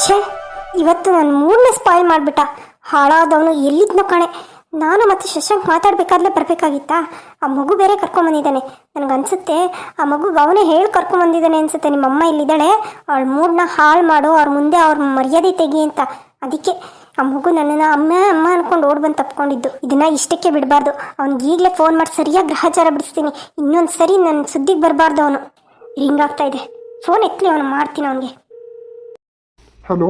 ಛೇ, ಇವತ್ತು ನನ್ನ ಮೂಡನ್ನ ಸ್ಪಾಯ್ಲ್ ಮಾಡಿಬಿಟ್ಟ. ಹಾಳಾದವನು ಎಲ್ಲಿದ್ನೋ ಕಣೆ. ನಾನು ಮತ್ತು ಶಶಾಂಕ್ ಮಾತಾಡಬೇಕಾದ್ಲೇ ಬರಬೇಕಾಗಿತ್ತಾ? ಆ ಮಗು ಬೇರೆ ಕರ್ಕೊಂಬಂದಿದ್ದಾನೆ. ನನಗನ್ಸುತ್ತೆ ಆ ಮಗುಗೆ ಅವನೇ ಹೇಳಿ ಕರ್ಕೊಂಬಂದಿದ್ದಾನೆ ಅನ್ಸುತ್ತೆ. ನಿಮ್ಮಮ್ಮ ಇಲ್ಲಿದ್ದಾಳೆ, ಅವಳ ಮೂಡನ್ನ ಹಾಳು ಮಾಡು, ಅವ್ರ ಮುಂದೆ ಅವ್ರ ಮರ್ಯಾದೆ ತೆಗಿ ಅಂತ. ಅದಕ್ಕೆ ಆ ಮಗು ನನ್ನನ್ನು ಅಮ್ಮ ಅಮ್ಮ ಅಂದ್ಕೊಂಡು ಓಡ್ ಬಂದು ತಪ್ಕೊಂಡಿದ್ದು. ಇದನ್ನು ಇಷ್ಟಕ್ಕೆ ಬಿಡಬಾರ್ದು. ಅವ್ನಿಗೆ ಈಗಲೇ ಫೋನ್ ಮಾಡಿ ಸರಿಯಾಗಿ ಗ್ರಹಚಾರ ಬಿಡಿಸ್ತೀನಿ. ಇನ್ನೊಂದು ಸರಿ ನನ್ನ ಸುದ್ದಿಗೆ ಬರಬಾರ್ದು. ಅವನು ರಿಂಗ್ ಆಗ್ತಾ ಇದೆ. ಫೋನ್ ಎತ್ತಲಿ, ಅವನು ಮಾಡ್ತೀನಿ ಅವನಿಗೆ. ಹಲೋ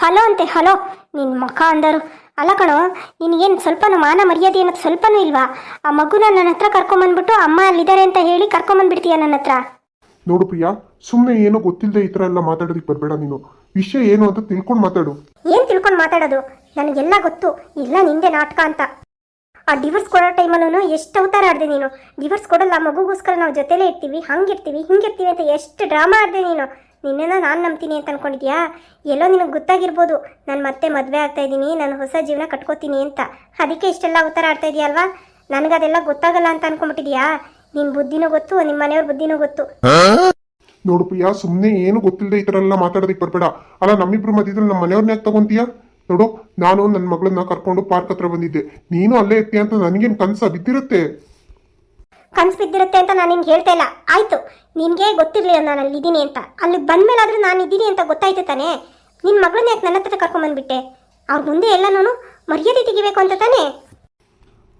ಹಲೋ ಅಂತೆ. ಹಲೋ ನಿನ್ನ ಮಖ ಅಂದರು. ಅಲ್ಲ ಕಣೋ, ನಿನಗೇನು ಸ್ವಲ್ಪನೂ ಮಾನ ಮರ್ಯಾದೆ ಅನ್ನೋದು ಸ್ವಲ್ಪನೂ ಇಲ್ವಾ? ಆ ಮಗುನ ನನ್ನ ಹತ್ರ ಕರ್ಕೊಂಬಂದ್ಬಿಟ್ಟು ಅಮ್ಮ ಅಲ್ಲಿದ್ದಾರೆ ಅಂತ ಹೇಳಿ ಕರ್ಕೊಂಬಂದ್ಬಿಡ್ತೀಯ ನನ್ನ ಹತ್ರ. ನೋಡು ಪ್ರಿಯಾ, ಸುಮ್ಮನೆ ಏನೋ ಗೊತ್ತಿಲ್ಲದೆ ಈ ಥರ ಎಲ್ಲ ಮಾತಾಡೋದಕ್ಕೆ ಬರಬೇಡ. ನೀನು ವಿಷಯ ಏನು ಅಂತ ತಿಳ್ಕೊಂಡು ಮಾತಾಡು. ಏನು ತಿಳ್ಕೊಂಡು ಮಾತಾಡೋದು? ನನಗೆಲ್ಲ ಗೊತ್ತು, ಎಲ್ಲ ನಿಂದೆ ನಾಟಕ ಅಂತ. ಆ ಡಿವೋರ್ಸ್ ಕೊಡೋ ಟೈಮಲ್ಲೂ ಎಷ್ಟು ಅವತಾರ ಆಡಿದೆ ನೀನು. ಡಿವೋರ್ಸ್ ಕೊಡಲ್ಲ, ಮಗುಗೋಸ್ಕರ ನಾವು ಜೊತೆಲೇ ಇರ್ತೀವಿ, ಹಂಗಿರ್ತೀವಿ ಹಿಂಗಿರ್ತೀವಿ ಅಂತ ಎಷ್ಟು ಡ್ರಾಮಾ ಆಡಿದೆ ನೀನು. ನಿನ್ನನ್ನು ನಾನು ನಂಬ್ತೀನಿ ಅಂತ ಅನ್ಕೊಂಡಿದ್ಯಾ? ಎಲ್ಲೋ ನಿನಗೆ ಗೊತ್ತಾಗಿರ್ಬೋದು ನಾನು ಮತ್ತೆ ಮದುವೆ ಆಗ್ತಾ ಇದ್ದೀನಿ, ನಾನು ಹೊಸ ಜೀವನ ಕಟ್ಕೋತೀನಿ ಅಂತ. ಅದಕ್ಕೆ ಇಷ್ಟೆಲ್ಲ ಅವತಾರ ಆಡ್ತಾ ಇದೆಯಾ ಅಲ್ವಾ? ನನಗದೆಲ್ಲ ಗೊತ್ತಾಗಲ್ಲ ಅಂತ ಅನ್ಕೊಂಡ್ಬಿಟ್ಟಿದ್ಯಾ? ನಿನ್ನ ಬುದ್ಧಿನೂ ಗೊತ್ತು, ನಿಮ್ಮ ಮನೆಯವ್ರ ಬುದ್ಧಿನೂ ಗೊತ್ತು. ನೋಡು ಪ್ರಿಯಾ, ಸುಮ್ಮನೆ ಏನು ಗೊತ್ತಿಲ್ಲದೆ ಈ ಥರ ಎಲ್ಲ ಮಾತಾಡೋದಕ್ಕೆ ಬರಬೇಡ. ಅಲ್ಲ, ನಮ್ಮಿಬ್ರು ಮಧ್ಯದಲ್ಲಿ ನಮ್ಮ ಮನೆಯವ್ರನ್ನ ಯಾಕೆ ತಗೊಂತೀಯಾ? ನೋಡು, ನಾನು ನನ್ನ ಮಗಳನ್ನ ಕರ್ಕೊಂಡು ಪಾರ್ಕ್ ಹತ್ರ ಬಂದಿದ್ದೆ. ನೀನು ಅಲ್ಲೇ ಇರ್ತೀಯ ಅಂತ ನನಗೇನು ಕನಸ ಬಿದ್ದಿರುತ್ತೆ? ಕನ್ಸು ಬಿದ್ದಿರುತ್ತೆ ಅಂತ ನಾನು ನಿನ್ಗೆ ಹೇಳ್ತಾ ಇಲ್ಲ. ಆಯಿತು, ನಿನಗೆ ಗೊತ್ತಿರಲಿಲ್ಲ ನಾನು ಅಲ್ಲಿದ್ದೀನಿ ಅಂತ. ಅಲ್ಲಿ ಬಂದಮೇಲಾದರೂ ನಾನು ಇದ್ದೀನಿ ಅಂತ ಗೊತ್ತಾಯ್ತು ತಾನೇ. ನಿನ್ನ ಮಗಳನ್ನ ಯಾಕೆ ನನ್ನ ಹತ್ರ ಕರ್ಕೊಂಬಂದ್ಬಿಟ್ಟೆ? ಅವ್ರ ಮುಂದೆ ಎಲ್ಲ ನಾನು ಮರ್ಯಾದೆ ತೆಗಿಬೇಕು ಅಂತ ತಾನೇ?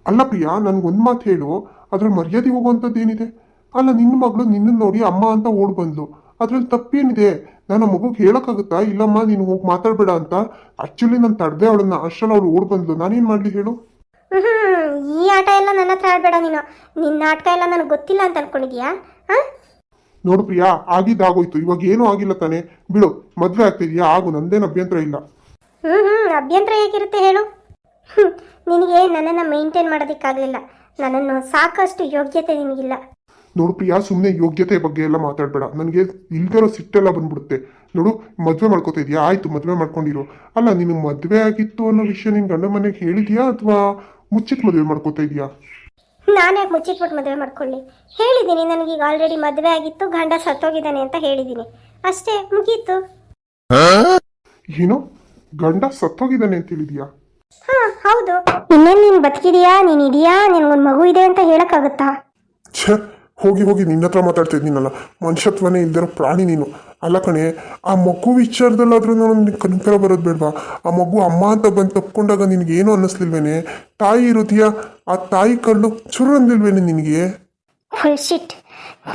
ಅಲ್ಲ ಪ್ರಿಯಾ, ನನಗೊಂದು ಮಾತು ಹೇಳು, ಅದ್ರಲ್ಲಿ ಮರ್ಯಾದೆ ಹೋಗುವಂಥದ್ದು ಏನಿದೆ? ಅಲ್ಲ, ನಿನ್ನ ಮಗಳು ನಿನ್ನನ್ನು ನೋಡಿ ಅಮ್ಮ ಅಂತ ಓಡ್ ಬಂದ್ಲು, ಅದ್ರಲ್ಲಿ ತಪ್ಪೇನಿದೆ? ನಾನು ಆ ಮಗುಗೆ ಹೇಳೋಕ್ಕಾಗುತ್ತಾ ಇಲ್ಲಮ್ಮ ನೀನು ಹೋಗಿ ಮಾತಾಡಬೇಡ ಅಂತ? ಆ್ಯಕ್ಚುಲಿ ನಾನು ತಡೆದೆ ಅವಳನ್ನ, ಅಷ್ಟರಲ್ಲಿ ಅವಳು ಓಡ್ ಬಂದ್ಲು. ನಾನೇನು ಮಾಡಲಿ ಹೇಳು? ಈ ಆಟ ಎಲ್ಲ ನನ್ನ ಹತ್ರ ಆಡಬೇಡ ನೀನು. ನಿನ್ನ ನಾಟಕ ಎಲ್ಲ ನನಗೆ ಗೊತ್ತಿಲ್ಲ ಅಂತ ಅನ್ಕೊಂಡಿದ್ಯಾ? ನೋಡು ಪ್ರಿಯಾ, ಆಗಿದ್ದಾಗೋಯ್ತು, ಇವಾಗ ಏನೂ ಆಗಿಲ್ಲ ತಾನೆ. ಬಿಡು, ಮದುವೆ ಆಗ್ತಿದ್ಯಾ, ಆಗು, ನಂದೇನು ಅಭ್ಯಂತರ ಇಲ್ಲ. ಅಭ್ಯಂತರ ಹೇಗಿರುತ್ತೆ ಹೇಳು? ನಿನಗೆ ನನ್ನನ್ನು ಮೇಂಟೈನ್ ಮಾಡೋದಕ್ಕಾಗಲಿಲ್ಲ. ನನ್ನನ್ನು ಸಾಕಷ್ಟು ಯೋಗ್ಯತೆ ನಿನಗಿಲ್ಲ. ನೋಡು ಪ್ರಿಯಾ, ಸುಮ್ಮನೆ ಯೋಗ್ಯತೆ ಬಗ್ಗೆ ಎಲ್ಲ ಮಾತಾಡಬೇಡ. ನನಗೆ ಇಲ್ದಿರೋ ಸಿಟ್ಟೆಲ್ಲ ಬಂದ್ಬಿಡುತ್ತೆ. ನೋಡು, ಮದುವೆ ಮಾಡ್ಕೋತಾ ಇದೆಯಾ? ಆಯಿತು, ಮದುವೆ ಮಾಡ್ಕೊಂಡಿರು. ಅಲ್ಲ, ನಿನಗೆ ಮದುವೆ ಆಗಿತ್ತು ಅನ್ನೋ ವಿಷಯ ನಿನ್ನ ಗಂಡ ಮನೆಗೆ ಹೇಳಿದ್ಯಾ ಅಥವಾ ಮುಚ್ಚಿಟ್ಟು ಮದುವೆ ಮಾಡ್ಕೋತಾ ಇದೆಯಾ? ನಾನು ಯಾಕೆ ಮುಚ್ಚಿಟ್ಬಿಟ್ಟು ಮದುವೆ ಮಾಡ್ಕೊಳ್ಳಿ? ಹೇಳಿದ್ದೀನಿ, ನನಗೀಗ ಆಲ್ರೆಡಿ ಮದುವೆ ಆಗಿತ್ತು, ಗಂಡ ಸತ್ತೋಗಿದ್ದಾನೆ ಅಂತ ಹೇಳಿದ್ದೀನಿ ಅಷ್ಟೇ, ಮುಗೀತು. ಏನು, ಗಂಡ ಸತ್ತೋಗಿದ್ದಾನೆ ಅಂತ ಹೇಳಿದ್ಯಾ? ಹೌದು. ಇನ್ನೇನು ನೀನು ಬದುಕಿದೆಯಾ, ನೀನು ಇದೆಯಾ, ನಿನಗೊಂದು ಮಗು ಇದೆ ಅಂತ ಹೇಳೋಕ್ಕಾಗುತ್ತಾ? ಛೇ, ಹೋಗಿ ಹೋಗಿ ನಿನ್ನ ಹತ್ರ ಮಾತಾಡ್ತಾ ಇದ್ದೀನಲ್ಲ, ಮನುಷ್ಯತ್ವನೇ ಇಲ್ದಿರೋ ಪ್ರಾಣಿ ನೀನು. ಅಲ್ಲ ಕಣೆ, ಆ ಮಗು ವಿಚಾರದಲ್ಲಾದ್ರೂ ನನಗೆ ಕನಿಕರ ಬರೋದು ಬೇಡವಾ? ಆ ಮಗು ಅಮ್ಮ ಅಂತ ಬಂದು ತಪ್ಕೊಂಡಾಗ ನಿನಗೇನು ಅನ್ನಿಸ್ಲಿಲ್ವೇನೆ? ತಾಯಿ ಇರುತ್ತೀಯ, ಆ ತಾಯಿ ಕಲ್ಲು ಚುರು ಅಂದಿಲ್ವೇನೆ ನಿನಗೆ? ಫುಲ್ ಶಿಟ್,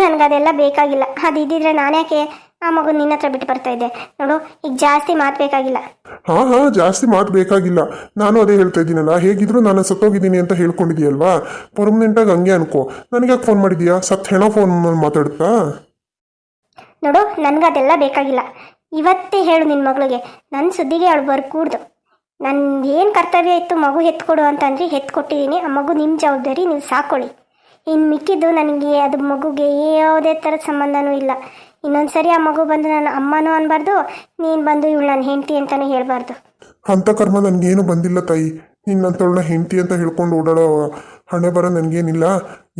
ನನಗದೆಲ್ಲ ಬೇಕಾಗಿಲ್ಲ. ಅದು ಇದ್ದಿದ್ರೆ ನಾನ್ಯಾಕೆ ಆ ಮಗು ನಿನ್ನ ಹತ್ರ ಬಿಟ್ಟು ಬರ್ತಾ ಇದ್ದೆ? ನೋಡು, ಈಗ ಜಾಸ್ತಿ ಮಾತು ಬೇಕಾಗಿಲ್ಲ. ಹಾಂ, ಜಾಸ್ತಿ ಮಾತು ಬೇಕಾಗಿಲ್ಲ. ನಾನು ಅದೇ ಹೇಳ್ತಾ ಇದ್ದೀನಲ್ಲ, ಹೇಗಿದ್ರು ನಾನು ಸತ್ತೋಗಿದ್ದೀನಿ ಅಂತ ಹೇಳ್ಕೊಂಡಿದ್ದೀಯಲ್ವಾ? ಪರ್ಮನೆಂಟಾಗಿ ಹಂಗೆ ಅನ್ಕೋ. ನನಗೆ ಫೋನ್ ಮಾಡಿದೀಯಾ? ಸತ್ ಹೆಣ ಫೋನ್ ಮಾತಾಡುತ್ತಾ? ನೋಡು, ನನಗದೆಲ್ಲ ಬೇಕಾಗಿಲ್ಲ. ಇವತ್ತೇ ಹೇಳು ನಿನ್ನ ಮಗಳಿಗೆ, ನನ್ನ ಸುದ್ದಿಗೆ ಅವಳು ಬರ್ಕೂಡ್ದು. ನನ್ನ ಏನು ಕರ್ತವ್ಯ ಇತ್ತು ಮಗು ಎತ್ಕೊಡು ಅಂತಂದ್ರೆ ಎತ್ಕೊಟ್ಟಿದ್ದೀನಿ. ಆ ಮಗು ನಿಮ್ಮ ಜವಾಬ್ದಾರಿ, ನೀವು ಸಾಕೊಳ್ಳಿ. ಇನ್ನು ಮಿಕ್ಕಿದ್ದು ನನಗೆ ಅದು ಮಗುಗೆ ಯಾವುದೇ ಥರದ ಸಂಬಂಧನೂ ಇಲ್ಲ. ಇನ್ನೊಂದು ಸರಿ ಆ ಮಗು ಬಂದು ನಾನು ಅಮ್ಮನೂ ಅನ್ಬಾರ್ದು, ನೀನು ಬಂದು ಇವಳು ನನ್ನ ಹೆಂಡತಿ ಅಂತಲೇ ಹೇಳಬಾರ್ದು. ಅಂಥ ಕರ್ಮ ನನಗೇನು ಬಂದಿಲ್ಲ ತಾಯಿ. ನಿನ್ನಂಥವಳನ್ನ ಹೆಂಡತಿ ಅಂತ ಹೇಳ್ಕೊಂಡು ಓಡಾಡೋ ಹಣೆ ಬರೋ ನನಗೇನಿಲ್ಲ.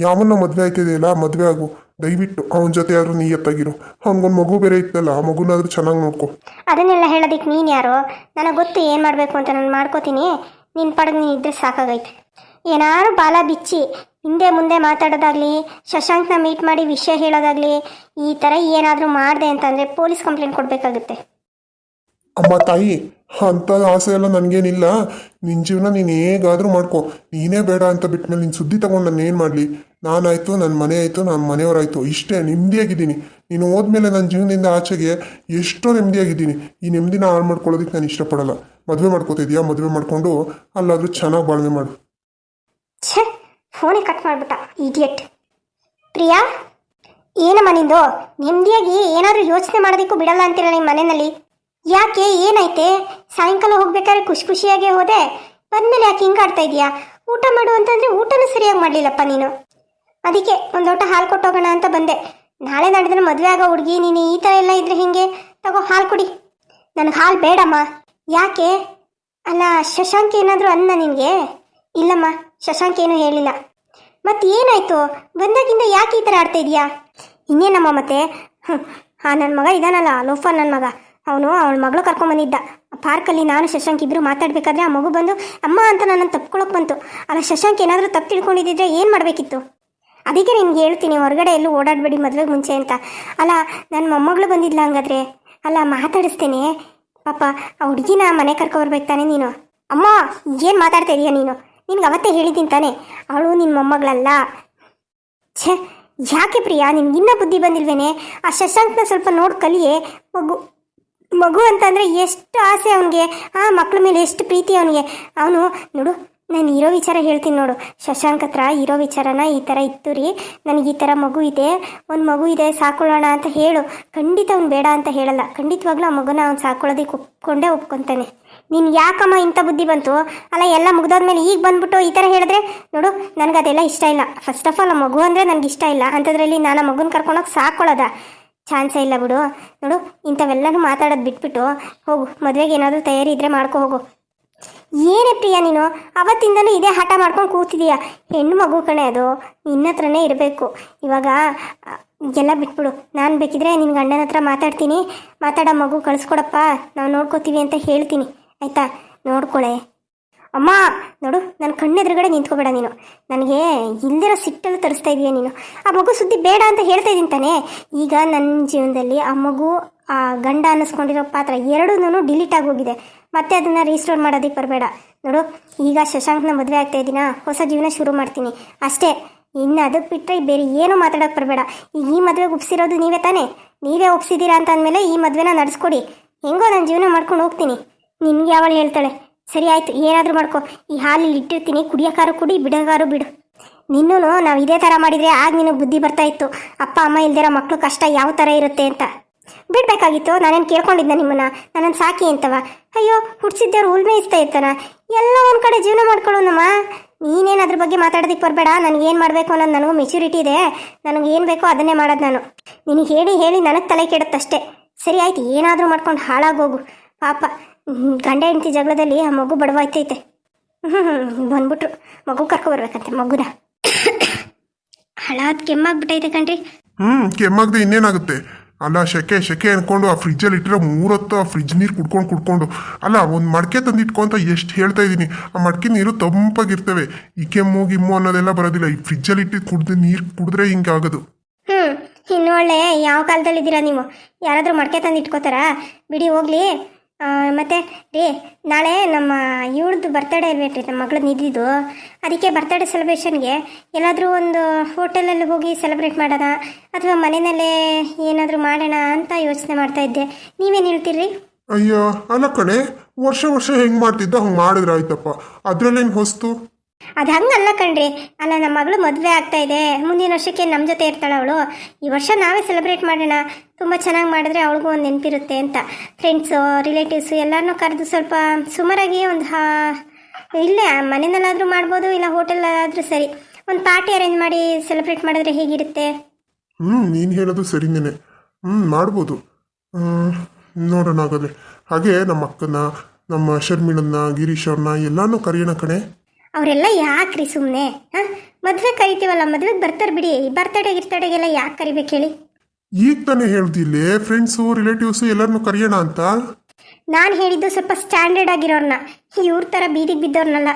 ಯಾವನ್ನ ಮದುವೆ ಆಯ್ತಿದೆಯಲ್ಲ, ಮದುವೆ ಆಗು ದಯವಿಟ್ಟು. ಅವನ ಜೊತೆ ಆದರೂ ನೀಯತ್ತಾಗಿರು. ಅವ್ನಿಗೊಂದು ಮಗು ಬೇರೆ ಇತ್ತಲ್ಲ, ಆ ಮಗುನಾದ್ರೂ ಚೆನ್ನಾಗಿ ನೋಡ್ಕೊ. ಅದನ್ನೆಲ್ಲ ಹೇಳೋದಕ್ಕೆ ನೀನು ಯಾರು? ನನಗೆ ಗೊತ್ತು ಏನು ಮಾಡಬೇಕು ಅಂತ. ನಾನು ಮಾಡ್ಕೋತೀನಿ, ನಿನ್ನ ಪಡೆದು ನೀನು ಇದ್ದರೆ ಸಾಕಾಗೈತೆ. ಏನಾದ್ರು ಬಾಲ ಬಿಚ್ಚಿ ಹಿಂದೆ ಮುಂದೆ ಮಾತಾಡೋದಾಗಲಿ, ಶಶಾಂಕ್ನ ಮೀಟ್ ಮಾಡಿ ವಿಷಯ ಹೇಳೋದಾಗಲಿ, ಈ ಥರ ಏನಾದರೂ ಮಾಡಿದೆ ಅಂತಂದರೆ ಪೊಲೀಸ್ ಕಂಪ್ಲೇಂಟ್ ಕೊಡಬೇಕಾಗುತ್ತೆ. ಅಮ್ಮ ತಾಯಿ, ಅಂಥ ಆಸೆ ಎಲ್ಲ ನನಗೇನಿಲ್ಲ. ನಿನ್ನ ಜೀವನ ನೀನು ಹೇಗಾದರೂ ಮಾಡ್ಕೊ. ನೀನೇ ಬೇಡ ಅಂತ ಬಿಟ್ಮೇಲೆ ನಿನ್ನ ಸುದ್ದಿ ತಗೊಂಡು ನಾನು ಏನು ಮಾಡಲಿ? ನಾನಾಯಿತು, ನನ್ನ ಮನೆ ಆಯಿತು, ನನ್ನ ಮನೆಯವರಾಯಿತು, ಇಷ್ಟೇ ನೆಮ್ಮದಿಯಾಗಿದ್ದೀನಿ. ನೀನು ಹೋದ್ಮೇಲೆ ನನ್ನ ಜೀವನದಿಂದ ಆಚೆಗೆ ಎಷ್ಟೋ ನೆಮ್ಮದಿಯಾಗಿದ್ದೀನಿ. ಈ ನೆಮ್ಮದಿನ ಹಾಳು ಮಾಡ್ಕೊಳ್ಳೋದಕ್ಕೆ ನಾನು ಇಷ್ಟಪಡಲ್ಲ. ಮದುವೆ ಮಾಡ್ಕೋತಿದ್ಯಾ? ಮದುವೆ ಮಾಡಿಕೊಂಡು ಅಲ್ಲಾದರೂ ಚೆನ್ನಾಗಿ ಬಾಳ್ವೆ ಮಾಡು. ಛೇ, ಫೋನೇ ಕಟ್ ಮಾಡಿಬಿಟ್ಟ ಇಡಿಯಟ್. ಪ್ರಿಯಾ, ಏನಮ್ಮ ನಿಂದು? ನೆಮ್ಮದಿಯಾಗಿ ಏನಾದರೂ ಯೋಚನೆ ಮಾಡೋದಕ್ಕೂ ಬಿಡಲ್ಲ ಅಂತೀರ ನಿಮ್ಮ ಮನೆಯಲ್ಲಿ. ಯಾಕೆ, ಏನೈತೆ? ಸಾಯಂಕಾಲ ಹೋಗ್ಬೇಕಾದ್ರೆ ಖುಷಿಯಾಗೇ ಹೋದೆ, ಬಂದಮೇಲೆ ಯಾಕೆ ಹಿಂಗೆ ಆಡ್ತಾ ಇದೆಯಾ? ಊಟ ಮಾಡು ಅಂತಂದರೆ ಊಟನೂ ಸರಿಯಾಗಿ ಮಾಡಲಿಲ್ಲಪ್ಪ ನೀನು. ಅದಕ್ಕೆ ಒಂದು ಲೋಟ ಹಾಲು ಕೊಟ್ಟೋಗೋಣ ಅಂತ ಬಂದೆ. ನಾಳೆ ನಾಡಿದ್ರೆ ಮದುವೆ ಆಗೋ ಹುಡುಗಿ ನೀನು ಈ ಥರ ಎಲ್ಲ ಇದ್ರೆ ಹಿಂಗೆ? ತಗೋ ಹಾಲು ಕುಡಿ. ನನಗೆ ಹಾಲು ಬೇಡಮ್ಮ. ಯಾಕೆ? ಅಲ್ಲ, ಶಶಾಂಕ್ ಏನಾದರೂ ಅನ್ನ ನಿನಗೆ? ಇಲ್ಲಮ್ಮ, ಶಶಾಂಕ್ ಏನೂ ಹೇಳಿಲ್ಲ. ಮತ್ತೆ ಏನಾಯ್ತು? ಬಂದಾಗಿಂದ ಯಾಕೆ ಈ ಥರ ಆಡ್ತಾ ಇದೆಯಾ? ಇನ್ನೇನಮ್ಮ ಮತ್ತೆ? ನನ್ನ ಮಗ ಇದಾನಲ್ಲ, ಲೋಫರ್ ನನ್ನ ಮಗ, ಅವನು ಅವಳ ಮಗಳು ಕರ್ಕೊಂಬಂದಿದ್ದ ಪಾರ್ಕಲ್ಲಿ ನಾನು ಶಶಾಂಕ್ ಇಬ್ಬರು ಮಾತಾಡಬೇಕಾದ್ರೆ ಆ ಮಗು ಬಂದು ಅಮ್ಮ ಅಂತ ನನ್ನನ್ನು ತಪ್ಕೊಳಕ್ಕೆ ಬಂತು. ಅಲ್ಲ ಶಶಾಂಕ್ ಏನಾದರೂ ತಪ್ಪು ತಿಳ್ಕೊಂಡಿದ್ದಿದ್ರೆ ಏನು ಮಾಡಬೇಕಿತ್ತು? ಅದಕ್ಕೆ ನಿನ್ಗೆ ಹೇಳ್ತೀನಿ ಹೊರಗಡೆ ಎಲ್ಲೂ ಓಡಾಡಬೇಡಿ ಮದುವೆಗೆ ಮುಂಚೆ ಅಂತ. ಅಲ್ಲ ನನ್ನ ಮೊಮ್ಮಗಳು ಬಂದಿದ್ಲ ಹಂಗಾದ್ರೆ? ಅಲ್ಲ ಮಾತಾಡಿಸ್ತೇನೆ ಪಾಪ ಆ ಹುಡುಗಿನ ಮನೆ ಕರ್ಕೊಬರ್ಬೇಕು ತಾನೆ ನೀನು. ಅಮ್ಮ ಏನು ಮಾತಾಡ್ತಾ ಇದೀಯ ನೀನು? ನಿನ್ಗೆ ಅವತ್ತೇ ಹೇಳಿದ್ದೀನಿ ತಾನೆ ಅವಳು ನಿನ್ನ ಮೊಮ್ಮಗಳಲ್ಲ. ಛೇ ಯಾಕೆ ಪ್ರಿಯಾ ನಿನ್ಗಿನ್ನ ಬುದ್ಧಿ ಬಂದಿಲ್ವೇನೆ? ಆ ಶಶಾಂಕ್ನ ಸ್ವಲ್ಪ ನೋಡಿ ಕಲಿಯೇ. ಮಗು ಅಂತಂದರೆ ಎಷ್ಟು ಆಸೆ ಅವನಿಗೆ, ಆ ಮಕ್ಳ ಮೇಲೆ ಎಷ್ಟು ಪ್ರೀತಿ ಅವನಿಗೆ. ಅವನು ನೋಡು ನಾನು ಇರೋ ವಿಚಾರ ಹೇಳ್ತೀನಿ ನೋಡು. ಶಶಾಂಕ್ ಹತ್ರ ಇರೋ ವಿಚಾರನ ಈ ಥರ ಇತ್ತು ರೀ, ನನಗೆ ಈ ಥರ ಮಗು ಇದೆ, ಒಂದು ಮಗು ಇದೆ ಸಾಕೊಳ್ಳೋಣ ಅಂತ ಹೇಳು. ಖಂಡಿತ ಅವ್ನು ಬೇಡ ಅಂತ ಹೇಳಲ್ಲ. ಖಂಡಿತವಾಗ್ಲೂ ಆ ಮಗುನ ಅವ್ನು ಸಾಕೊಳ್ಳೋದಕ್ಕೆ ಒಪ್ಕೊತಾನೆ. ನೀನು ಯಾಕಮ್ಮ ಇಂಥ ಬುದ್ಧಿ ಬಂತು? ಅಲ್ಲ ಎಲ್ಲ ಮುಗ್ದೋದ್ಮೇಲೆ ಈಗ ಬಂದ್ಬಿಟ್ಟು ಈ ಥರ ಹೇಳಿದ್ರೆ ನೋಡು ನನಗೆ ಅದೆಲ್ಲ ಇಷ್ಟ ಇಲ್ಲ. ಫಸ್ಟ್ ಆಫ್ ಆಲ್ ಆ ಮಗು ಅಂದರೆ ನನಗೆ ಇಷ್ಟ ಇಲ್ಲ. ಅಂಥದ್ರಲ್ಲಿ ನಾನು ಆ ಮಗುನ ಕರ್ಕೊಂಡೋಗಿ ಸಾಕೊಳ್ಳೋದ ಚಾನ್ಸೇ ಇಲ್ಲ ಬಿಡು. ನೋಡು ಇಂಥವೆಲ್ಲನೂ ಮಾತಾಡೋದು ಬಿಟ್ಬಿಟ್ಟು ಹೋಗು, ಮದುವೆಗೆ ಏನಾದರೂ ತಯಾರಿ ಇದ್ದರೆ ಮಾಡ್ಕೊ ಹೋಗು. ಏನೇ ಪ್ರಿಯಾ ನೀನು ಅವತ್ತಿಂದನೂ ಇದೇ ಹಠ ಮಾಡ್ಕೊಂಡು ಕೂತಿದೀಯ. ಹೆಣ್ಣು ಮಗು ಕಣೆ ಅದು, ನಿನ್ನ ಹತ್ರನೇ ಇರಬೇಕು. ಇವಾಗ ಎಲ್ಲ ಬಿಟ್ಬಿಡು. ನಾನು ಬೇಕಿದ್ರೆ ನಿನ್ನ ಗಂಡನ ಹತ್ರ ಮಾತಾಡೋ ಮಗು ಕಳಿಸ್ಕೊಡಪ್ಪ, ನಾವು ನೋಡ್ಕೋತೀವಿ ಅಂತ ಹೇಳ್ತೀನಿ ಆಯಿತಾ? ನೋಡ್ಕೊಳೆ. ಅಮ್ಮ ನೋಡು ನನ್ನ ಕಣ್ಣೆದುರುಗಡೆ ನಿಂತ್ಕೋಬೇಡ ನೀನು. ನನಗೆ ಇಲ್ದಿರೋ ಸಿಟ್ಟಲ್ಲಿ ತರಿಸ್ತಾ ಇದೀಯ ನೀನು. ಆ ಮಗು ಸುದ್ದಿ ಬೇಡ ಅಂತ ಹೇಳ್ತಾ ಇದ್ದೀನಿ ತಾನೇ. ಈಗ ನನ್ನ ಜೀವನದಲ್ಲಿ ಆ ಮಗು ಆ ಗಂಡ ಅನ್ನಿಸ್ಕೊಂಡಿರೋ ಪಾತ್ರ ಎರಡೂ ಡಿಲೀಟ್ ಆಗೋಗಿದೆ. ಮತ್ತೆ ಅದನ್ನು ರೀಸ್ಟೋರ್ ಮಾಡೋದಕ್ಕೆ ಬರಬೇಡ. ನೋಡು ಈಗ ಶಶಾಂಕ್ನ ಮದುವೆ ಆಗ್ತಾ ಇದ್ದೀನಾ, ಹೊಸ ಜೀವನ ಶುರು ಮಾಡ್ತೀನಿ ಅಷ್ಟೇ. ಇನ್ನು ಅದಕ್ಕೆ ಬಿಟ್ಟರೆ ಬೇರೆ ಏನೂ ಮಾತಾಡೋಕ್ಕೆ ಬರಬೇಡ. ಈಗ ಈ ಮದುವೆಗೆ ಒಪ್ಸಿರೋದು ನೀವೇ ತಾನೇ, ನೀವೇ ಒಪ್ಸಿದ್ದೀರಾ ಅಂತ ಅಂದಮೇಲೆ ಈ ಮದುವೆನ ನಡೆಸ್ಕೊಡಿ. ಹೆಂಗೋ ನಾನು ಜೀವನ ಮಾಡ್ಕೊಂಡು ಹೋಗ್ತೀನಿ. ನಿನ್ಗೆ ಯಾವಳು ಹೇಳ್ತಾಳೆ? ಸರಿ ಆಯಿತು, ಏನಾದರೂ ಮಾಡ್ಕೊ. ಈ ಹಾಲಲ್ಲಿ ಇಟ್ಟಿರ್ತೀನಿ, ಕುಡಿಯೋಕಾರು ಕುಡಿ, ಬಿಡೋಕಾರು ಬಿಡು. ನಿನ್ನೂ ನಾವು ಇದೇ ಥರ ಮಾಡಿದರೆ ಆಗ ನಿನಗೆ ಬುದ್ಧಿ ಬರ್ತಾ ಇತ್ತು. ಅಪ್ಪ ಅಮ್ಮ ಇಲ್ದಿರೋ ಮಕ್ಕಳು ಕಷ್ಟ ಯಾವ ಥರ ಇರುತ್ತೆ ಅಂತ. ಬಿಡಬೇಕಾಗಿತ್ತು. ನಾನೇನು ಕೇಳ್ಕೊಂಡಿದ್ದ ನಿಮ್ಮನ್ನು ನನ್ನನ್ನು ಸಾಕಿ ಅಂತವ? ಅಯ್ಯೋ ಹುಡ್ಸಿದ್ದೇವ್ರು ಉಳ್ಮೆ ಇಸ್ತಾ ಇರ್ತಾನ. ಎಲ್ಲ ಒಂದು ಕಡೆ ಜೀವನ ಮಾಡ್ಕೊಳ್ಳೋಣಮ್ಮ. ನೀನೇನು ಅದ್ರ ಬಗ್ಗೆ ಮಾತಾಡೋದಕ್ಕೆ ಬರಬೇಡ. ನನಗೇನು ಮಾಡಬೇಕು ಅನ್ನೋದು ನನಗೂ ಮೆಚುರಿಟಿ ಇದೆ. ನನಗೆ ಏನು ಬೇಕೋ ಅದನ್ನೇ ಮಾಡೋದು ನಾನು. ನಿನಗೆ ಹೇಳಿ ನನಗೆ ತಲೆ ಕೆಡುತ್ತಷ್ಟೇ. ಸರಿ ಆಯ್ತು, ಏನಾದರೂ ಮಾಡ್ಕೊಂಡು ಹಾಳಾಗೋಗು. ಪಾಪ ಗಂಡ ಹೆಂಡತಿ ಜಗಳದಲ್ಲಿ ಆ ಮಗು ಬಡವಾಯ್ತೈತೆ. ಬಂದ್ಬಿಟ್ರು ಮಗು ಕರ್ಕೊಬರ್ಬೇಕಂತೆ ಮಗುನ. ಹಳಾದ್ ಕೆಮ್ಮಾಗ್ಬಿಟ್ಟೈತೆ ಕಣ್ರಿ. ಕೆಮ್ಮಾಗದೆ ಇನ್ನೇನಾಗುತ್ತೆ? ಅಲ್ಲ ಶೆಕೆ ಅನ್ಕೊಂಡು ಆ ಫ್ರಿಜ್ಜಲ್ಲಿ ಇಟ್ಟಿರೋ 3 ಹೊತ್ತು ಆ ಫ್ರಿಜ್ ನೀರು ಕುಡ್ಕೊಂಡು ಅಲ್ಲ ಒಂದು ಮಡಕೆ ತಂದು ಇಟ್ಕೊಂತ ಎಷ್ಟು ಹೇಳ್ತಾ ಇದ್ದೀನಿ. ಆ ಮಡಕೆ ನೀರು ತಂಪಾಗಿರ್ತವೆ. ಈ ಕೆಮ್ಮು ಗಿಮ್ಮು ಅನ್ನೋದೆಲ್ಲ ಬರೋದಿಲ್ಲ. ಈ ಫ್ರಿಜ್ಜಲ್ಲಿ ಇಟ್ಟು ನೀರು ಕುಡಿದ್ರೆ ಹಿಂಗೆ ಆಗೋದು. ಇನ್ನು ಒಳ್ಳೆ ಯಾವ ಕಾಲದಲ್ಲಿದ್ದೀರಾ ನೀವು? ಯಾರಾದರೂ ಮಡಕೆ ತಂದು ಇಟ್ಕೋತಾರಾ? ಬಿಡಿ ಹೋಗ್ಲಿ. ಮತ್ತು ರೀ ನಾಳೆ ನಮ್ಮ ಇವಳದ್ದು ಬರ್ತಡೇ ಇರ್ಬೇಕ್ರಿ, ನಮ್ಮ ಮಗಳು ನಿದ್ದಿದ್ದು. ಅದಕ್ಕೆ ಬರ್ತಡೇ ಸೆಲೆಬ್ರೇಷನ್ಗೆ ಎಲ್ಲಾದರೂ ಒಂದು ಹೋಟೆಲಲ್ಲಿ ಹೋಗಿ ಸೆಲೆಬ್ರೇಟ್ ಮಾಡೋಣ ಅಥವಾ ಮನೆಯಲ್ಲೇ ಏನಾದರೂ ಮಾಡೋಣ ಅಂತ ಯೋಚನೆ ಮಾಡ್ತಾ ಇದ್ದೆ. ನೀವೇನು ಹೇಳ್ತೀರಿ? ಅಯ್ಯೋ ಅಲ್ಲ ಕಣೆ, ವರ್ಷ ಹೆಂಗೆ ಮಾಡ್ತಿದ್ದ ಹಂಗೆ ಮಾಡಿದ್ರೆ ಆಯ್ತಪ್ಪ, ಅದ್ರಲ್ಲೇನು ಹೊಸ್ತು? ಅದು ಹಂಗಲ್ಲ ಕಣ್ರಿ. ಅಲ್ಲ ನಮ್ಮ ಮಗಳು ಮದುವೆ ಆಗ್ತಾ ಇದೆ, ಮುಂದಿನ ವರ್ಷಕ್ಕೆ ನಮ್ಮ ಜೊತೆ ಇರ್ತಾಳೆ ಅವಳು. ಈ ವರ್ಷ ನಾವೇ ಸೆಲೆಬ್ರೇಟ್ ಮಾಡೋಣ, ತುಂಬ ಚೆನ್ನಾಗಿ ಮಾಡಿದ್ರೆ ಅವಳಿಗೂ ಒಂದು ನೆನಪಿರುತ್ತೆ ಅಂತ. ಫ್ರೆಂಡ್ಸು ರಿಲೇಟಿವ್ಸು ಎಲ್ಲರನ್ನೂ ಕರೆದು ಸ್ವಲ್ಪ ಸುಮಾರಾಗಿ ಒಂದು ಇಲ್ಲೇ ಮನೆಯಲ್ಲಾದರೂ ಮಾಡ್ಬೋದು, ಇಲ್ಲ ಹೋಟೆಲಾದರೂ ಸರಿ, ಒಂದು ಪಾರ್ಟಿ ಅರೇಂಜ್ ಮಾಡಿ ಸೆಲೆಬ್ರೇಟ್ ಮಾಡಿದ್ರೆ ಹೇಗಿರುತ್ತೆ? ನೀನು ಹೇಳೋದು ಸರಿನೇನೆ. ಮಾಡ್ಬೋದು, ನೋಡೋಣ ಆಗೋದ್ರೆ. ಹಾಗೆ ನಮ್ಮ ಅಕ್ಕನ, ನಮ್ಮ ಶರ್ಮಿಳನ್ನ, ಗಿರೀಶ್ ಅವ್ರನ್ನ ಎಲ್ಲಾನು ಕರೆಯೋಣ ಕಣೆ. ಅವರೆಲ್ಲ ಯಾಕ್ರಿ ಸುಮ್ಮನೆ? ಮದುವೆ ಕರಿತೀವಲ್ಲ, ಮದುವೆಗೆ ಬರ್ತಾರೆ ಬಿಡಿ. ಬರ್ತಡೇಗೆಲ್ಲ ಯಾಕೆ ಕರಿಬೇಕು ಹೇಳಿ? ಈಗ ತಾನೇ ಹೇಳ್ದಿಲ್ಲೇ ಫ್ರೆಂಡ್ಸು ರಿಲೇಟಿವ್ಸು ಎಲ್ಲರನ್ನೂ ಕರೆಯೋಣ ಅಂತ. ನಾನು ಹೇಳಿದ್ದು ಸ್ವಲ್ಪ ಸ್ಟ್ಯಾಂಡರ್ಡ್ ಆಗಿರೋರ್ನ, ಇವ್ರ ಥರ ಬೀದಿಗೆ ಬಿದ್ದವ್ರನ್ನಲ್ಲ.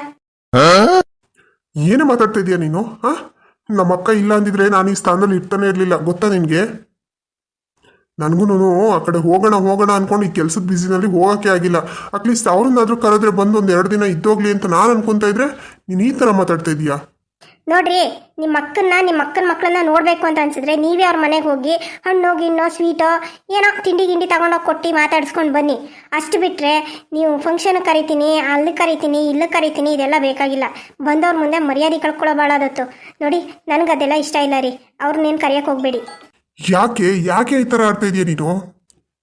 ಏನೇ ಮಾತಾಡ್ತಾ ಇದೀಯ ನೀನು? ನಮ್ಮ ಅಕ್ಕ ಇಲ್ಲ ಅಂದಿದ್ರೆ ನಾನು ಈ ಸ್ಥಾನದಲ್ಲಿ ಇರ್ತಾನೆ ಇರಲಿಲ್ಲ, ಗೊತ್ತಾ ನಿನಗೆ? ನನಗೂ ಆ ಕಡೆ ಹೋಗೋಣ ಅನ್ಕೊಂಡು ಈ ಕೆಲಸದ ಬ್ಯುಸಿನಲ್ಲಿ ಹೋಗೋಕ್ಕೆ ಆಗಿಲ್ಲ. ಅಟ್ಲೀಸ್ಟ್ ಅವ್ರನ್ನಾದ್ರೂ ಕರೆದ್ರೆ ಬಂದು ಒಂದು 2 ದಿನ ಇದ್ದೋಗ್ಲಿ ಅಂತ ನಾನು ಅನ್ಕೊಂತ ಇದ್ರೆ ನೀನು ಈ ಥರ ಮಾತಾಡ್ತಾ ಇದೀಯಾ? ನೋಡ್ರಿ, ನಿಮ್ಮ ಅಕ್ಕನ ಮಕ್ಕಳನ್ನ ನೋಡಬೇಕು ಅಂತ ಅನ್ಸಿದ್ರೆ ನೀವೇ ಅವ್ರ ಮನೆಗೆ ಹೋಗಿ ಹಣ್ಣು ಗಿಣ್ಣು ಸ್ವೀಟು ಏನೋ ತಿಂಡಿ ತಗೊಂಡೋಗಿ ಕೊಟ್ಟು ಮಾತಾಡಿಸ್ಕೊಂಡು ಬನ್ನಿ. ಅಷ್ಟು ಬಿಟ್ಟರೆ ನೀವು ಫಂಕ್ಷನ್ ಕರಿತೀನಿ, ಅಲ್ಲಿ ಕರಿತೀನಿ, ಇಲ್ಲಿ ಕರಿತೀನಿ ಇದೆಲ್ಲ ಬೇಕಾಗಿಲ್ಲ. ಬಂದವ್ರ ಮುಂದೆ ಮರ್ಯಾದೆ ಕಳ್ಕೊಳ್ಳೋ ಭಾಳದತ್ತು. ನೋಡಿ ನನಗೆ ಅದೆಲ್ಲ ಇಷ್ಟ ಇಲ್ಲ ರೀ. ಅವ್ರನ್ನೇನು ಕರೆಯೋಕೆ ಹೋಗಬೇಡಿ. ಯಾಕೆ ಈ ಥರ ಆಡ್ತಾ ಇದೀಯ ನೀನು?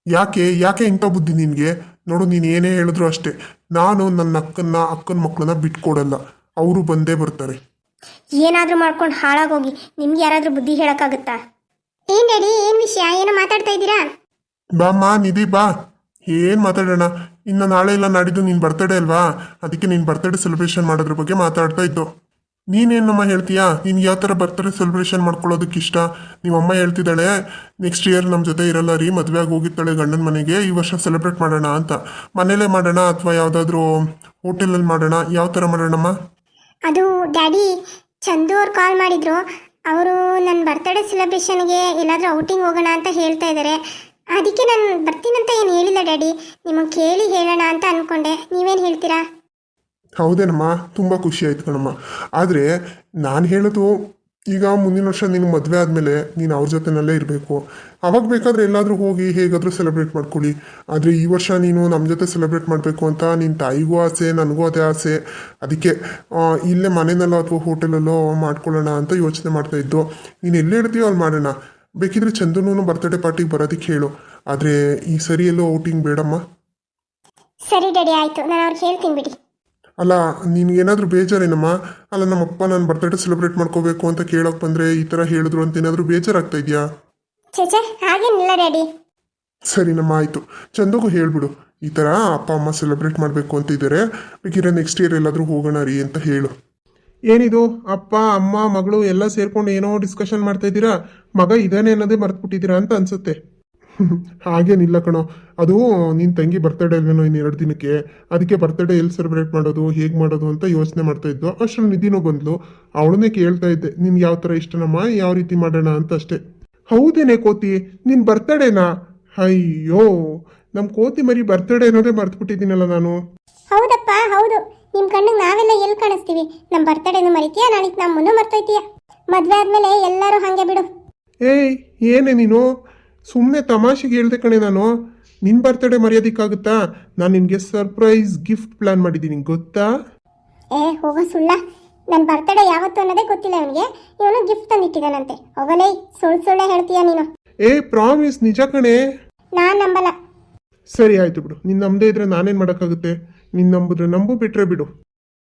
ಯಾಕೆ ಇಂಥ ಬುದ್ಧಿ ನಿನಗೆ? ನೋಡು, ನೀನು ಏನೇ ಹೇಳಿದ್ರು ಅಷ್ಟೇ, ನಾನು ನನ್ನ ಅಕ್ಕನ ಮಕ್ಕಳನ್ನ ಬಿಟ್ಕೊಡಲ್ಲ. ಅವರು ಬಂದೇ ಬರ್ತಾರೆ. ಏನಾದರೂ ಮಾಡ್ಕೊಂಡು ಹಾಳಾಗೋಗಿ. ನಿಮ್ಗೆ ಯಾರಾದರೂ ಬುದ್ಧಿ ಹೇಳೋಕ್ಕಾಗುತ್ತಾ? ಏನು ಡ್ಯಾಡಿ, ಏನು ವಿಷಯ? ಏನೋ ಮಾತಾಡ್ತಾ ಇದ್ದೀರಾ? ಬಾಮ್ಮ ನಿಧಿ ಬಾ, ಏನು ಮಾತಾಡೋಣ. ಇನ್ನು ನಾಳೆ ಇಲ್ಲ ನಾಡಿದ್ದು ನಿನ್ನ ಬರ್ತಡೇ ಅಲ್ವಾ? ಅದಕ್ಕೆ ನಿನ್ನ ಬರ್ತಡೇ ಸೆಲೆಬ್ರೇಷನ್ ಮಾಡೋದ್ರ ಬಗ್ಗೆ ಮಾತಾಡ್ತಾ ಇದ್ದು. ನೀನೇನಮ್ಮ ಹೇಳ್ತೀಯಾ? ನಿನ್ಗೆ ಯಾವ ಥರ ಬರ್ತ್ಡೇ ಸೆಲೆಬ್ರೇಷನ್ ಮಾಡ್ಕೊಳ್ಳೋದಕ್ಕೆ ಇಷ್ಟ? ನಿಮ್ಮಮ್ಮ ಹೇಳ್ತಿದ್ದಾಳೆ ನೆಕ್ಸ್ಟ್ ಇಯರ್ ನಮ್ಮ ಜೊತೆ ಇರಲ್ಲ ರೀ, ಮದುವೆ ಆಗಿ ಹೋಗಿರ್ತಾಳೆ ಗಂಡನ ಮನೆಗೆ, ಈ ವರ್ಷ ಸೆಲೆಬ್ರೇಟ್ ಮಾಡೋಣ ಅಂತ. ಮನೇಲೇ ಮಾಡೋಣ ಅಥವಾ ಯಾವುದಾದ್ರೂ ಹೋಟೆಲಲ್ಲಿ ಮಾಡೋಣ? ಯಾವ ಥರ ಮಾಡೋಣಮ್ಮ? ಅದು ಡ್ಯಾಡಿ, ಚಂದು ಅವ್ರು ಕಾಲ್ ಮಾಡಿದ್ರು. ಅವರು ನನ್ನ ಬರ್ತ್ಡೇ ಸೆಲೆಬ್ರೇಷನ್ಗೆ ಎಲ್ಲಾದರೂ ಔಟಿಂಗ್ ಹೋಗೋಣ ಅಂತ ಹೇಳ್ತಾ ಇದ್ದಾರೆ. ಅದಕ್ಕೆ ನಾನು ಬರ್ತೀನಂತ ಏನು ಹೇಳಿಲ್ಲ ಡ್ಯಾಡಿ, ನಿಮಗೆ ಕೇಳಿ ಹೇಳೋಣ ಅಂತ ಅಂದ್ಕೊಂಡೆ. ನೀವೇನು ಹೇಳ್ತೀರಾ? ಹೌದೇನಮ್ಮ, ತುಂಬ ಖುಷಿ ಆಯ್ತು ಕಣಮ್ಮ. ಆದರೆ ನಾನು ಹೇಳೋದು, ಈಗ ಮುಂದಿನ ವರ್ಷ ನೀನು ಮದುವೆ ಆದಮೇಲೆ ನೀನು ಅವ್ರ ಜೊತೆನಲ್ಲೇ ಇರಬೇಕು. ಅವಾಗ ಬೇಕಾದರೆ ಎಲ್ಲಾದರೂ ಹೋಗಿ ಹೇಗಾದರೂ ಸೆಲೆಬ್ರೇಟ್ ಮಾಡ್ಕೊಳ್ಳಿ. ಆದರೆ ಈ ವರ್ಷ ನೀನು ನಮ್ಮ ಜೊತೆ ಸೆಲೆಬ್ರೇಟ್ ಮಾಡಬೇಕು ಅಂತ ನಿನ್ನ ತಾಯಿಗೂ ಆಸೆ, ನನಗೂ ಅದೇ ಆಸೆ. ಅದಕ್ಕೆ ಇಲ್ಲೇ ಮನೆಯಲ್ಲೋ ಅಥವಾ ಹೋಟೆಲಲ್ಲೋ ಮಾಡ್ಕೊಳ್ಳೋಣ ಅಂತ ಯೋಚನೆ ಮಾಡ್ತಾಯಿದ್ದು. ನೀನು ಎಲ್ಲೇ ಇರ್ತೀಯೋ ಅಲ್ಲಿ ಮಾಡೋಣ. ಬೇಕಿದ್ರೆ ಚಂದನೂ ಬರ್ತ್ಡೇ ಪಾರ್ಟಿಗೆ ಬರೋದಕ್ಕೆ ಹೇಳು. ಆದರೆ ಈ ಸರಿ ಎಲ್ಲೋ ಔಟಿಂಗ್ ಬೇಡಮ್ಮ. ಸರಿ ಡ್ಯಾಡಿ, ಆಯಿತು, ನಾನು ಅವ್ರಿಗೆ ಹೇಳ್ತೀನಿ ಬಿಡಿ. ಅಲ್ಲ, ನಿನ್ಗೇನಾದರೂ ಬೇಜಾರೇನಮ್ಮ? ಅಲ್ಲ, ನಮ್ಮಪ್ಪ ನಾನು ಬರ್ತ್ಡೇ ಸೆಲೆಬ್ರೇಟ್ ಮಾಡ್ಕೋಬೇಕು ಅಂತ ಕೇಳೋಕೆ ಬಂದರೆ ಈ ಥರ ಹೇಳಿದ್ರು ಅಂತ ಏನಾದರೂ ಬೇಜಾರಾಗ್ತಾ ಇದೆಯಾ? ಚೇಚೆ, ಹಾಗೇನಿಲ್ಲ ಡ್ಯಾಡಿ. ಸರಿನಮ್ಮ, ಆಯಿತು. ಚಂದಗೂ ಹೇಳಿಬಿಡು, ಈ ಥರ ಅಪ್ಪ ಅಮ್ಮ ಸೆಲೆಬ್ರೇಟ್ ಮಾಡಬೇಕು ಅಂತಿದ್ದಾರೆ, ಬೇಕಿದ್ರೆ ನೆಕ್ಸ್ಟ್ ಇಯರ್ ಎಲ್ಲಾದರೂ ಹೋಗೋಣ ರೀ ಅಂತ ಹೇಳು. ಏನಿದು ಅಪ್ಪ ಅಮ್ಮ ಮಗಳು ಎಲ್ಲ ಸೇರ್ಕೊಂಡು ಏನೋ ಡಿಸ್ಕಷನ್ ಮಾಡ್ತಾ ಇದ್ದೀರಾ? ಮಗ ಇದಾನೆ ಅನ್ನೋದೇ ಮರ್ತ್ಬಿಟ್ಟಿದ್ದೀರಾ ಅಂತ ಅನ್ಸುತ್ತೆ. ಹಾಗೇನಿಲ್ಲ ಕಣೋ, ಅದು ನಿನ್ನ ತಂಗಿ ಬರ್ತಡೇ ಇಲ್ವೇನೋ ಇನ್ನು 2 ದಿನಕ್ಕೆ. ಅದಕ್ಕೆ ಬರ್ತಡೇ ಎಲ್ಲಿ ಸೆಲೆಬ್ರೇಟ್ ಮಾಡೋದು, ಹೇಗೆ ಮಾಡೋದು ಅಂತ ಯೋಚನೆ ಮಾಡ್ತಾ ಇದ್ದು. ಅಷ್ಟರಲ್ಲಿ ನಿಧಿನೂ ಬಂದ್ಲು. ಅವಳನ್ನೇ ಕೇಳ್ತಾ ಇದ್ದೆ, ನಿನ್ಗೆ ಯಾವ ಥರ ಇಷ್ಟನಮ್ಮ, ಯಾವ ರೀತಿ ಮಾಡೋಣ ಅಂತ ಅಷ್ಟೇ. ಹೌದೇನೆ ಕೋತಿ, ನಿನ್ನ ಬರ್ತಡೇನಾ? ಅಯ್ಯೋ, ನಮ್ಮ ಕೋತಿ ಮರಿ ಬರ್ತಡೇ ಅನ್ನೋದೇ ಮರ್ತ್ಬಿಟ್ಟಿದ್ದೀನಲ್ಲ ನಾನು. ಹೌದಪ್ಪ, ಹೌದು. ನಿಮ್ಮ ಕಣ್ಣಿಗೆ ನಾವೆಲ್ಲ ಎಲ್ಲಿ ಕಾಣಿಸ್ತೀವಿ? ನಮ್ಮ ಬರ್ತಡೇನು ಮರಿತೀಯಾ, ನಾಳಿಗೆ ನಮ್ಮನ್ನು ಮರ್ತೋಯ್ತೀಯ. ಮದುವೆ ಆದಮೇಲೆ ಎಲ್ಲರೂ ಹಾಗೆ ಬಿಡು. ಏಯ್, ಏನೇ ನೀನು? ಸುಮ್ಮನೆ ತಮಾಷೆಗೆ ಹೇಳ್ದೆ ಕಣೆ ನಾನು. ನಿನ್ನ ಬರ್ತಡೇ ಮರ್ಯಾದಕ್ಕಾಗುತ್ತಾ? ನಾನು ನಿನಗೆ ಸರ್ಪ್ರೈಸ್ ಗಿಫ್ಟ್ ಪ್ಲಾನ್ ಮಾಡಿದ್ದೀನಿ, ಗೊತ್ತಾ? ಹೋಗೋ ಸುಳ್ಳ. ನನ್ನ ಬರ್ತಡೇ ಯಾವತ್ತು ಅನ್ನೋದೇ ಗೊತ್ತಿಲ್ಲ ಇವನಿಗೆ. ಇವನು ಗಿಫ್ಟ್ ತಂದಿಟ್ಟಿದ್ದಾನಂತೆ. ಹೋಗಲೇ, ಸುಳ್ಳೆ ಹೇಳ್ತೀಯ ನೀನು. ಪ್ರಾಮಿಸ್, ನಿಜ ಕಣೆ. ನಾನು ನಂಬಲ್ಲ. ಸರಿ ಆಯ್ತು ಬಿಡು, ನಿನ್ನ ನಂಬದೇ ಇದ್ರೆ ನಾನೇನು ಮಾಡೋಕ್ಕಾಗುತ್ತೆ? ನಿನ್ನ ನಂಬಿದ್ರೆ ನಂಬು, ಬಿಟ್ರೆ ಬಿಡು.